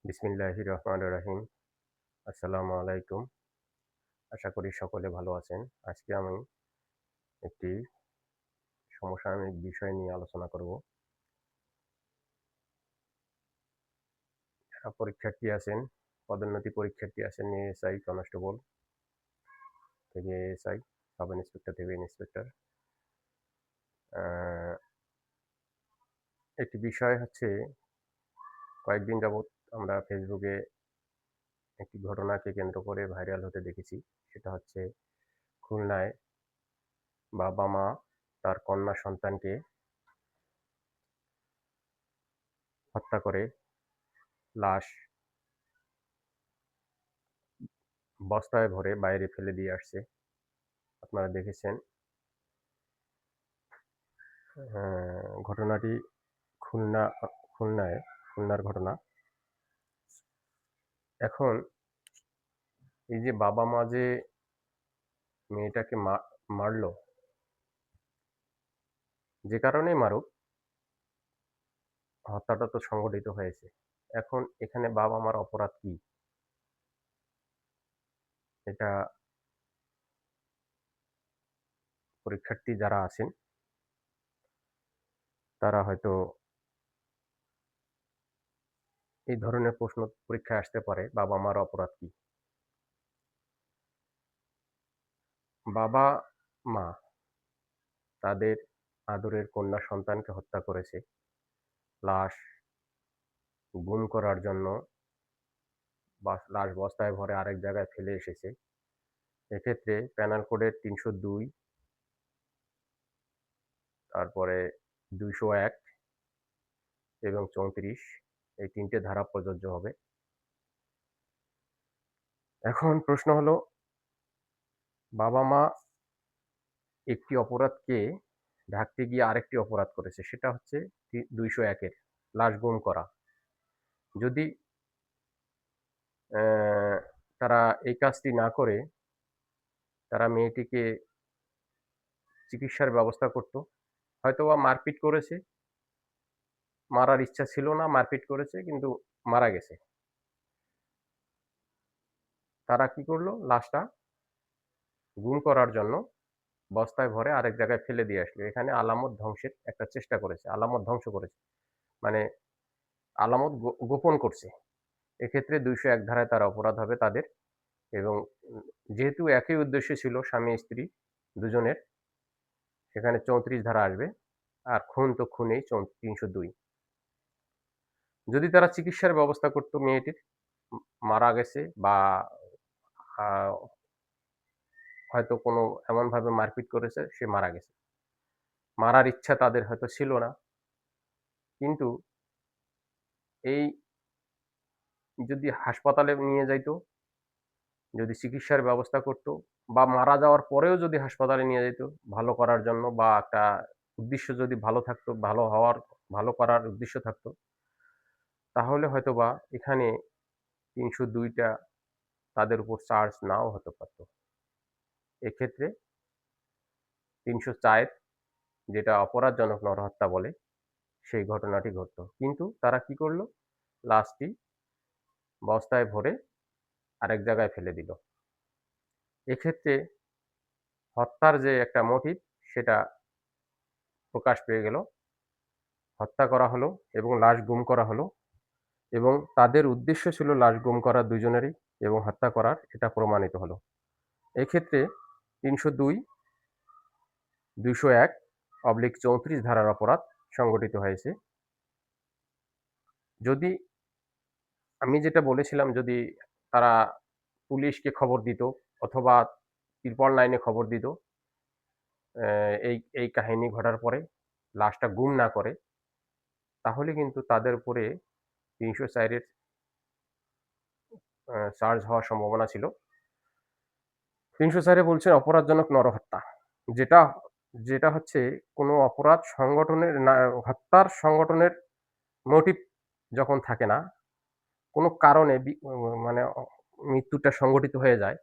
বিসমিল্লাহির রহমানির রহিম। আসসালামু আলাইকুম। আশা করি সকলে ভালো আছেন। আজকে আমি একটি সমসাময়িক বিষয় নিয়ে আলোচনা করব। যারা পরীক্ষার্থী আছেন, পদোন্নতি পরীক্ষার্থী আছেন এএসআই, কনস্টেবল থেকে এএসআই, সাব ইন্সপেক্টর থেকে ইন্সপেক্টর। আ একটি বিষয় হচ্ছে কয়েকদিন যাবৎ আমরা ফেসবুকে একটি ঘটনাকে কেন্দ্র করে ভাইরাল হতে দেখেছি। সেটা হচ্ছে খুলনায় বাবা-মা তার কন্যা সন্তানকে হত্যা করে লাশ বস্তায় ভরে বাইরে ফেলে দিয়ে আসছে। আপনারা দেখেছেন। ঘটনাটি খুলনা খুলনায় খুলনার ঘটনা। এখন এই যে বাবা-মা যে মেয়েটাকে মারল, যে কারণেই মারুক, হত্যাটা তো সংঘটিত হয়েছে। এখন এখানে বাবা-মার অপরাধ কি? এটা পরীক্ষার্থী যারা আছেন, তারা হয়তো এই ধরনের প্রশ্ন পরীক্ষায় আসতে পারে, বাবা-মার অপরাধ কি? বাবা-মা তাদের আদরের কন্যা সন্তানকে হত্যা করেছে। লাশ গুম করার জন্য লাশ বস্তায় ভরে আরেক জায়গায় ফেলে এসেছে। এক্ষেত্রে প্যানাল কোডের ৩০২, তারপরে ২০১ এবং ৩৪ এই ৩ টে ধারা প্রযোজ্য হবে। এখন প্রশ্ন হলো, বাবা-মা একটি অপরাধকে ঢাকতে গিয়ে আরেকটি অপরাধ করেছে। সেটা হচ্ছে ২০১ এর লাশ গুম করা। যদি অ্যা তারা এই কাজটি না করে তারা মেয়েটিকে চিকিৎসার ব্যবস্থা করত। হয়তোবা মারপিট করেছে, মারার ইচ্ছা ছিল না, মারপিট করেছে কিন্তু মারা গেছে। তারা কি করল? লাশটা গুম করার জন্য বস্তায় ভরে আরেক জায়গায় ফেলে দিয়ে আসলো। এখানে আলামত ধ্বংসের একটা চেষ্টা করেছে। আলামত ধ্বংস করেছে। মানে আলামত গোপন করছে। এক্ষেত্রে ২০১ ধারায় তার অপরাধ হবে তাদের, এবং যেহেতু একই উদ্দেশ্য ছিল স্বামী-স্ত্রী দুজনের, সেখানে ৩৪ ধারা আসবে। আর খুন তো খুনেই ৩০২। যদি তারা চিকিৎসার ব্যবস্থা করত মেয়েটির, মারা গেছে বা আ হয়তো কোনো এমনভাবে মারপিট করেছে সে মারা গেছে। মারার ইচ্ছা তাদের হয়তো ছিল না। কিন্তু এই যদি হাসপাতালে নিয়ে যাইত, যদি চিকিৎসার ব্যবস্থা করত, বা মারা যাওয়ার পরেও যদি হাসপাতালে নিয়ে যাইত ভালো করার জন্য, বা একটা উদ্দেশ্য যদি ভালো থাকতো, ভালো করার উদ্দেশ্য থাকতো, তাহলে হয়তোবা এখানে ৩০২ টা তাদের উপর চার্জ নাও হতে পারত। এক্ষেত্রে ৩০৪, যেটা অপরাধজনক নরহত্যা বলে, সেই ঘটনাটি ঘটত। কিন্তু তারা কি করল? লাশটি বস্তায় ভরে আরেক জায়গায় ফেলে দিল। এক্ষেত্রে হত্যার যে একটা মোটিভ, সেটা প্রকাশ পেয়ে গেল। হত্যা করা হলো এবং লাশ গুম করা হলো, এবং তাদের উদ্দেশ্য ছিল লাশ গুম করা দুজনেরই, এবং হত্যা করার, এটা প্রমাণিত হলো। এক্ষেত্রে ৩০২, ২০১/৩৪ ধারার অপরাধ সংঘটিত হয়েছে। যদি আমি যেটা বলেছিলাম, যদি তারা পুলিশকে খবর দিত অথবা 999 এ খবর দিত, এই কাহিনী ঘটার পরে লাশটা গুম না করে, তাহলে কিন্তু তাদের উপরে ৩০৪ এর চার্জ হওয়ার সম্ভাবনা ছিল। ৩০৪ এ বলছে অপরাধজনক নরহত্যা। যেটা যেটা হচ্ছে কোনো অপরাধ সংগঠনের না, হত্যার সংগঠনের মোটিভ যখন থাকে না, কোনো কারণে মানে মৃত্যুটা সংঘটিত হয়ে যায়,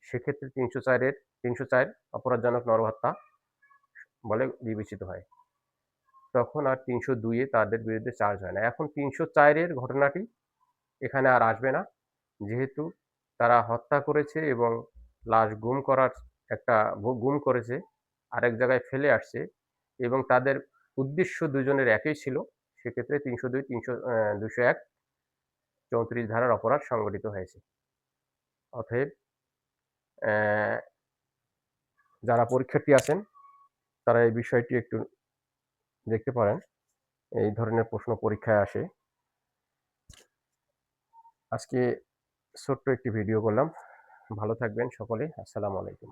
সেক্ষেত্রে ৩০৪ অপরাধজনক নরহত্যা বলে বিবেচিত হয়। তখন আর ৩০২ এ তাদের বিরুদ্ধে চার্জ হয় না। এখন ৩০৪ এর ঘটনাটি এখানে আর আসবে না। যেহেতু তারা হত্যা করেছে এবং লাশ গুম করার একটা গুম করেছে, আরেক জায়গায় ফেলে আসছে এবং তাদের উদ্দেশ্য দুজনের একই ছিল। সেক্ষেত্রে ৩০২, ২০১, ৩৪ ধারার অপরাধ সংঘটিত হয়েছে। অতএব অ্যা যারা পরীক্ষার্থী আছেন তারা এই বিষয়টি একটু দেখতে পারেন। এই ধরনের প্রশ্ন পরীক্ষায় আসে। আজকে ছোট্ট একটি ভিডিও করলাম। ভালো থাকবেন সকলে। আসসালামু আলাইকুম।